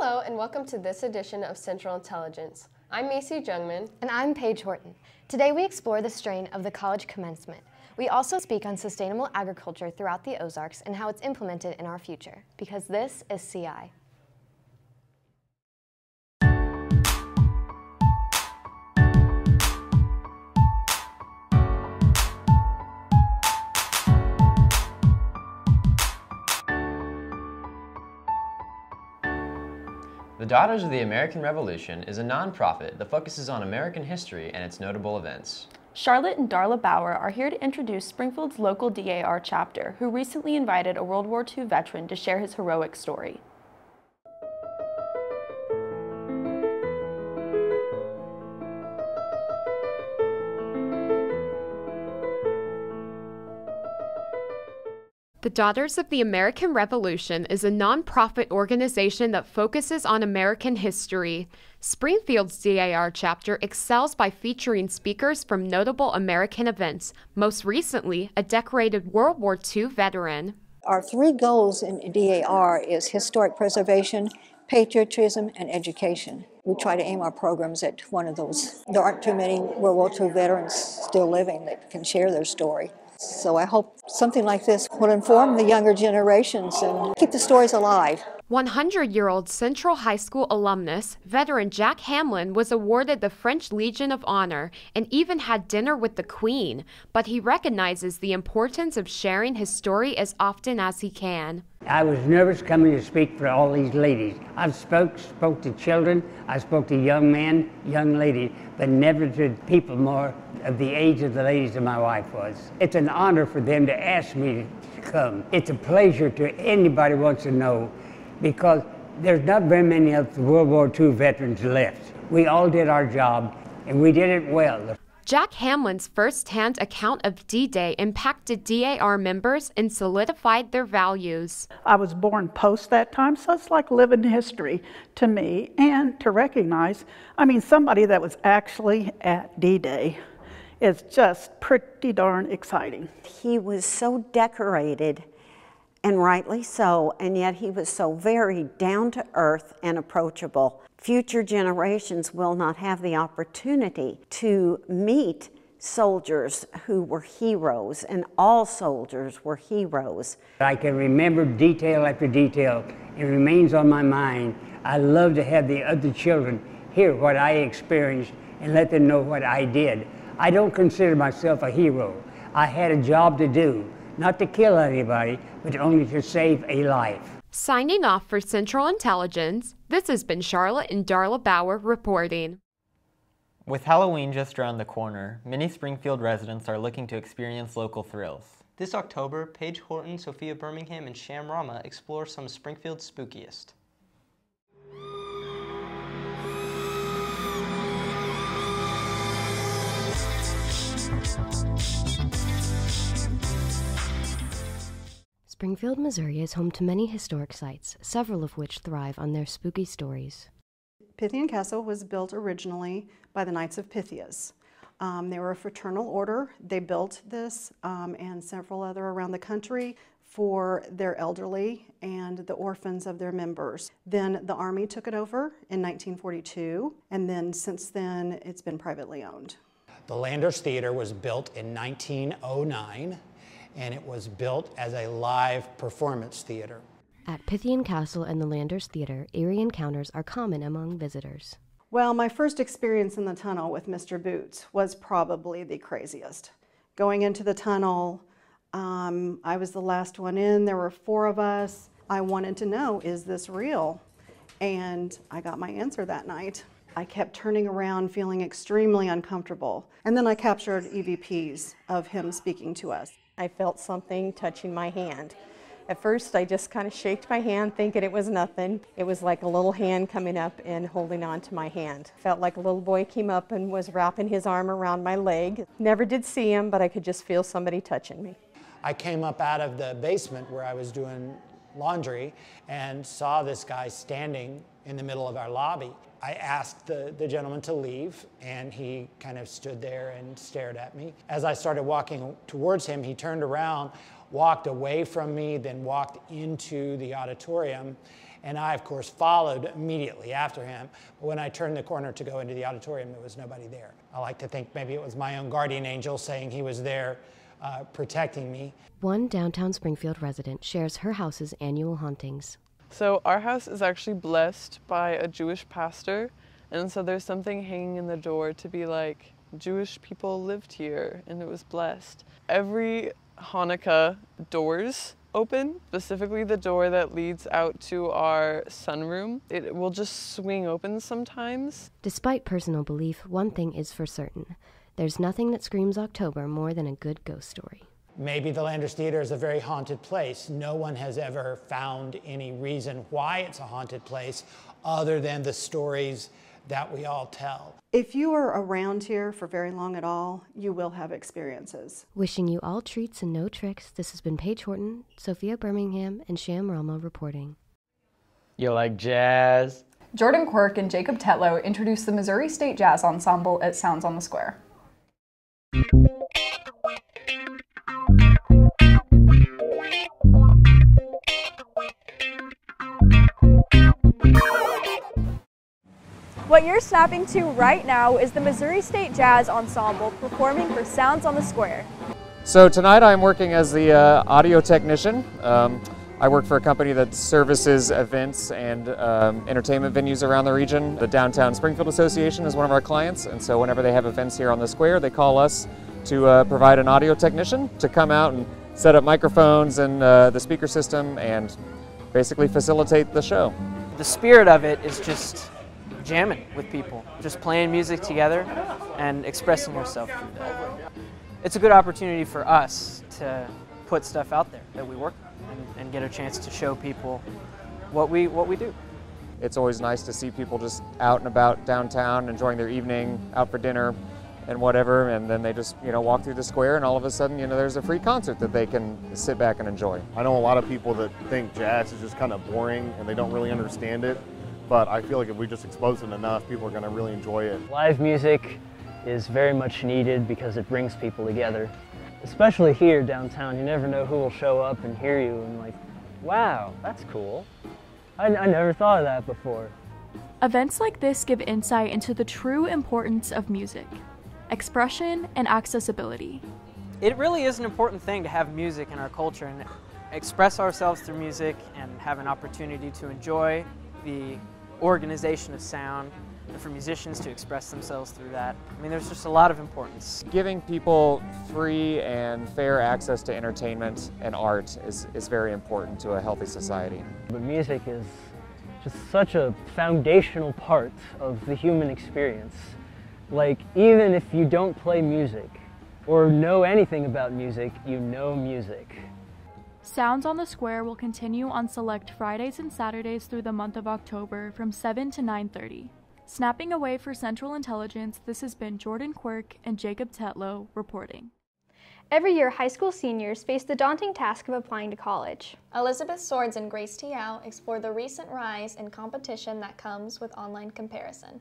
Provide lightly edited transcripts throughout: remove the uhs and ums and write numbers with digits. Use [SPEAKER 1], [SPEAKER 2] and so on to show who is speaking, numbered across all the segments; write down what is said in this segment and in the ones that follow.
[SPEAKER 1] Hello and welcome to this edition of Central Intelligence. I'm Macy Jungman.
[SPEAKER 2] And I'm Paige Horton. Today we explore the strain of the college commencement. We also speak on sustainable agriculture throughout the Ozarks and how it's implemented in our future, because this is CI.
[SPEAKER 3] The Daughters of the American Revolution is a nonprofit that focuses on American history and its notable events.
[SPEAKER 4] Charlotte and Darla Bauer are here to introduce Springfield's local DAR chapter, who recently invited a World War II veteran to share his heroic story.
[SPEAKER 5] The Daughters of the American Revolution is a nonprofit organization that focuses on American history. Springfield's DAR chapter excels by featuring speakers from notable American events, most recently a decorated World War II veteran.
[SPEAKER 6] Our three goals in DAR is historic preservation, patriotism, and education. We try to aim our programs at one of those. There aren't too many World War II veterans still living that can share their story. So I hope something like this will inform the younger generations and keep the stories alive.
[SPEAKER 5] 100-year-old Central High School alumnus, veteran Jack Hamlin was awarded the French Legion of Honor and even had dinner with the Queen, but he recognizes the importance of sharing his story as often as he can.
[SPEAKER 7] I was nervous coming to speak for all these ladies. I've spoke to children, I spoke to young men, young ladies, but never to people more of the age of the ladies that my wife was. It's an honor for them to ask me to come. It's a pleasure to anybody who wants to know, because there's not very many of the World War II veterans left. We all did our job, and we did it well.
[SPEAKER 5] Jack Hamlin's first-hand account of D-Day impacted DAR members and solidified their values.
[SPEAKER 8] I was born post that time, so it's like living history to me, and to recognize, somebody that was actually at D-Day is just pretty darn exciting.
[SPEAKER 9] He was so decorated, and rightly so, and yet he was so very down to earth and approachable. Future generations will not have the opportunity to meet soldiers who were heroes, and all soldiers were heroes.
[SPEAKER 7] I can remember detail after detail. It remains on my mind. I love to have the other children hear what I experienced and let them know what I did. I don't consider myself a hero. I had a job to do, not to kill anybody, but only to save a life.
[SPEAKER 5] Signing off for Central Intelligence, this has been Charlotte and Darla Bauer reporting.
[SPEAKER 10] With Halloween just around the corner, many Springfield residents are looking to experience local thrills.
[SPEAKER 11] This October, Paige Horton, Sophia Birmingham, and Sham Rama explore some of Springfield's spookiest.
[SPEAKER 12] Springfield, Missouri is home to many historic sites, several of which thrive on their spooky stories.
[SPEAKER 13] Pythian Castle was built originally by the Knights of Pythias. They were a fraternal order. They built this and several other around the country for their elderly and the orphans of their members. Then the Army took it over in 1942, and then since then it's been privately owned.
[SPEAKER 14] The Landers Theater was built in 1909. And it was built as a live performance theater.
[SPEAKER 12] At Pythian Castle and the Landers Theater, eerie encounters are common among visitors.
[SPEAKER 13] Well, my first experience in the tunnel with Mr. Boots was probably the craziest. Going into the tunnel, I was the last one in. There were 4 of us. I wanted to know, is this real? And I got my answer that night. I kept turning around feeling extremely uncomfortable. And then I captured EVPs of him speaking to us.
[SPEAKER 15] I felt something touching my hand. At first, I just kind of shaked my hand thinking it was nothing. It was like a little hand coming up and holding on to my hand. Felt like a little boy came up and was wrapping his arm around my leg. Never did see him, but I could just feel somebody touching me.
[SPEAKER 14] I came up out of the basement where I was doing laundry and saw this guy standing in the middle of our lobby. I asked the gentleman to leave, and he kind of stood there and stared at me. As I started walking towards him, he turned around, walked away from me, then walked into the auditorium, and I, of course, followed immediately after him. But when I turned the corner to go into the auditorium, there was nobody there. I like to think maybe it was my own guardian angel saying he was there protecting me.
[SPEAKER 12] One downtown Springfield resident shares her house's annual hauntings.
[SPEAKER 16] So our house is actually blessed by a Jewish pastor, and so there's something hanging in the door to be like, Jewish people lived here and it was blessed. Every Hanukkah doors open, specifically the door that leads out to our sunroom. It will just swing open sometimes.
[SPEAKER 12] Despite personal belief, one thing is for certain. There's nothing that screams October more than a good ghost story.
[SPEAKER 14] Maybe the Landers Theater is a very haunted place. No one has ever found any reason why it's a haunted place other than the stories that we all tell.
[SPEAKER 13] If you are around here for very long at all, you will have experiences.
[SPEAKER 12] Wishing you all treats and no tricks, this has been Paige Horton, Sophia Birmingham, and Sham Rama reporting.
[SPEAKER 17] You like jazz?
[SPEAKER 4] Jordan Quirk and Jacob Tetlow introduced the Missouri State Jazz Ensemble at Sounds on the Square.
[SPEAKER 18] What you're snapping to right now is the Missouri State Jazz Ensemble performing for Sounds on the Square.
[SPEAKER 19] So tonight I'm working as the audio technician. I work for a company that services events and entertainment venues around the region. The Downtown Springfield Association is one of our clients, and so whenever they have events here on the square, they call us to provide an audio technician to come out and set up microphones and the speaker system and basically facilitate the show.
[SPEAKER 17] The spirit of it is just jamming with people, just playing music together and expressing yourself through that. It's a good opportunity for us to put stuff out there that we work on and get a chance to show people what we do.
[SPEAKER 19] It's always nice to see people just out and about downtown, enjoying their evening, out for dinner and whatever, and then they just, walk through the square and all of a sudden, there's a free concert that they can sit back and enjoy.
[SPEAKER 20] I know a lot of people that think jazz is just kind of boring and they don't really understand it. But I feel like if we just expose it enough, people are going to really enjoy it.
[SPEAKER 21] Live music is very much needed because it brings people together. Especially here downtown, you never know who will show up and hear you and like, wow, that's cool. I never thought of that before.
[SPEAKER 22] Events like this give insight into the true importance of music, expression, and accessibility.
[SPEAKER 17] It really is an important thing to have music in our culture and express ourselves through music and have an opportunity to enjoy the organization of sound and for musicians to express themselves through that. I mean, there's just a lot of importance.
[SPEAKER 19] Giving people free and fair access to entertainment and art is very important to a healthy society.
[SPEAKER 21] But music is just such a foundational part of the human experience. Like, even if you don't play music or know anything about music, you know music.
[SPEAKER 22] Sounds on the Square will continue on select Fridays and Saturdays through the month of October from 7 to 9:30. Snapping away for Central Intelligence, this has been Jordan Quirk and Jacob Tetlow reporting.
[SPEAKER 18] Every year, high school seniors face the daunting task of applying to college.
[SPEAKER 23] Elizabeth Swords and Grace Tiao explore the recent rise in competition that comes with online comparison.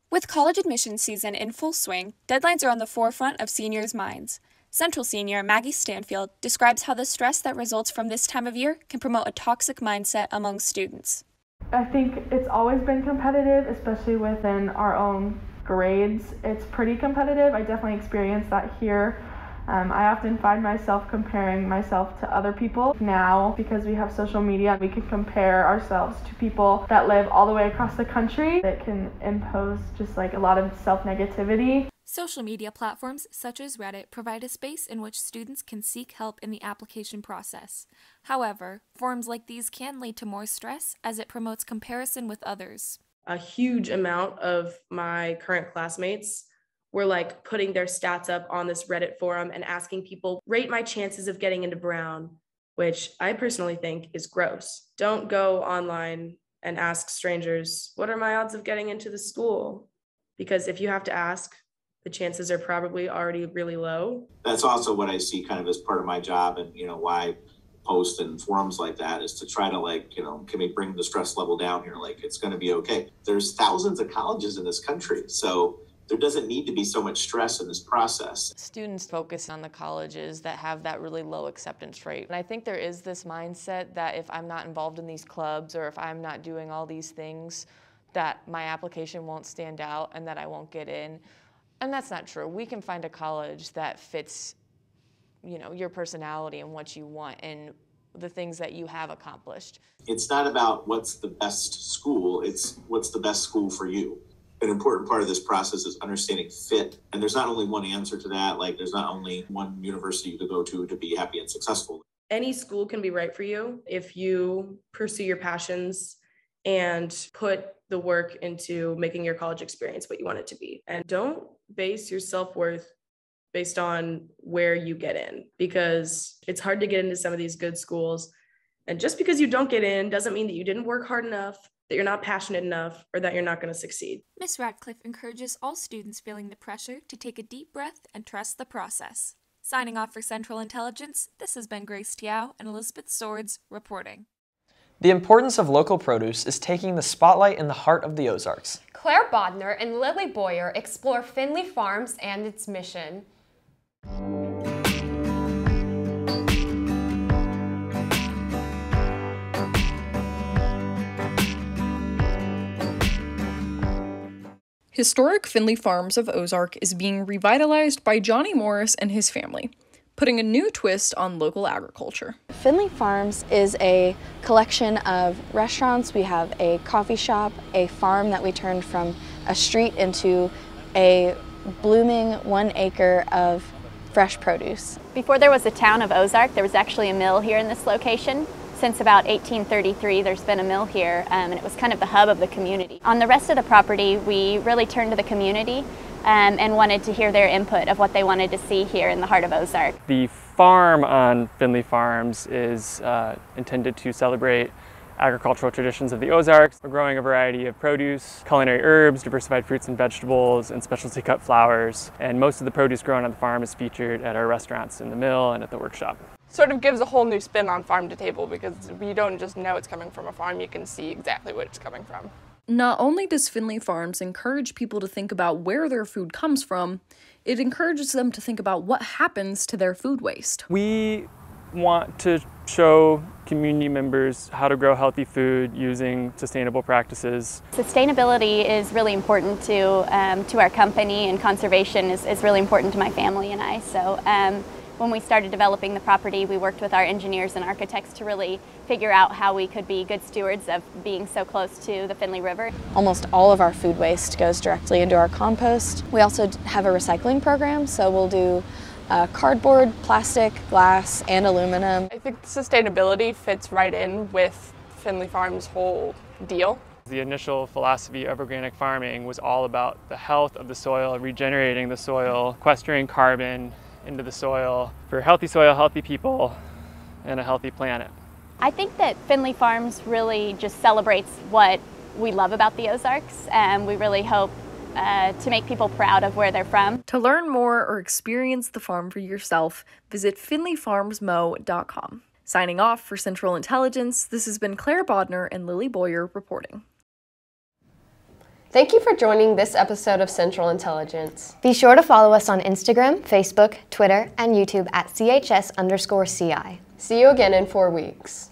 [SPEAKER 24] With college admissions season in full swing, deadlines are on the forefront of seniors' minds. Central senior Maggie Stanfield describes how the stress that results from this time of year can promote a toxic mindset among students.
[SPEAKER 25] I think it's always been competitive, especially within our own grades. It's pretty competitive. I definitely experienced that here. I often find myself comparing myself to other people. Now, because we have social media, we can compare ourselves to people that live all the way across the country. It can impose just like a lot of self-negativity.
[SPEAKER 24] Social media platforms such as Reddit provide a space in which students can seek help in the application process. However, forums like these can lead to more stress as it promotes comparison with others.
[SPEAKER 26] A huge amount of my current classmates were like putting their stats up on this Reddit forum and asking people, rate my chances of getting into Brown, which I personally think is gross. Don't go online and ask strangers, what are my odds of getting into the school? Because if you have to ask, the chances are probably already really low.
[SPEAKER 27] That's also what I see kind of as part of my job and, why
[SPEAKER 1] post and forums like that is to try to, like, you know, can we bring the stress level down here? Like, it's going to be okay. There's thousands of colleges in this country, so there doesn't need to be so much stress in this process.
[SPEAKER 2] Students focus on the colleges that have that really low acceptance rate. And I think there is this mindset that if I'm not involved in these clubs or if I'm not doing all these things, that my application won't stand out and that I won't get in. And that's not true. We can find a college that fits, you know, your personality and what you want and the things that you have accomplished.
[SPEAKER 1] It's not about what's the best school, it's what's the best school for you. An important part of this process is understanding fit. And there's not only one answer to that. Like, there's not only one university you could go to be happy and successful.
[SPEAKER 26] Any school can be right for you if you pursue your passions and put the work into making your college experience what you want it to be. And don't base your self-worth based on where you get in, because it's hard to get into some of these good schools. And just because you don't get in doesn't mean that you didn't work hard enough, that you're not passionate enough, or that you're not going to succeed.
[SPEAKER 24] Ms. Radcliffe encourages all students feeling the pressure to take a deep breath and trust the process. Signing off for Central Intelligence, this has been Grace Tiao and Elizabeth Swords reporting.
[SPEAKER 3] The importance of local produce is taking the spotlight in the heart of the Ozarks.
[SPEAKER 5] Claire Bodner and Lily Boyer explore Finley Farms and its mission.
[SPEAKER 6] Historic Finley Farms of Ozark is being revitalized by Johnny Morris and his family, putting a new twist on local agriculture.
[SPEAKER 8] Finley Farms is a collection of restaurants. We have a coffee shop, a farm that we turned from a street into a blooming 1 acre of fresh produce.
[SPEAKER 9] Before there was a town of Ozark, there was actually a mill here in this location. Since about 1833, there's been a mill here, and it was kind of the hub of the community. On the rest of the property, we really turned to the community and wanted to hear their input of what they wanted to see here in the heart of Ozark.
[SPEAKER 27] The farm on Finley Farms is intended to celebrate agricultural traditions of the Ozarks. We're growing a variety of produce, culinary herbs, diversified fruits and vegetables, and specialty cut flowers. And most of the produce grown on the farm is featured at our restaurants in the mill and at the workshop.
[SPEAKER 28] Sort of gives a whole new spin on farm to table, because we don't just know it's coming from a farm, you can see exactly what it's coming from.
[SPEAKER 6] Not only does Finley Farms encourage people to think about where their food comes from, it encourages them to think about what happens to their food waste.
[SPEAKER 27] We want to show community members how to grow healthy food using sustainable practices.
[SPEAKER 9] Sustainability is really important to our company, and conservation is really important to my family and I. So when we started developing the property, we worked with our engineers and architects to really figure out how we could be good stewards of being so close to the Finley River.
[SPEAKER 8] Almost all of our food waste goes directly into our compost. We also have a recycling program, so we'll do cardboard, plastic, glass, and aluminum.
[SPEAKER 28] I think sustainability fits right in with Finley Farms' whole deal.
[SPEAKER 27] The initial philosophy of organic farming was all about the health of the soil, regenerating the soil, sequestering carbon into the soil for healthy soil, healthy people, and a healthy planet.
[SPEAKER 9] I think that Finley Farms really just celebrates what we love about the Ozarks, and we really hope to make people proud of where they're from.
[SPEAKER 6] To learn more or experience the farm for yourself, visit finleyfarmsmo.com. Signing off for Central Intelligence, this has been Claire Bodner and Lily Boyer reporting.
[SPEAKER 5] Thank you for joining this episode of Central Intelligence.
[SPEAKER 12] Be sure to follow us on Instagram, Facebook, Twitter, and YouTube at CHS_CI.
[SPEAKER 5] See you again in 4 weeks.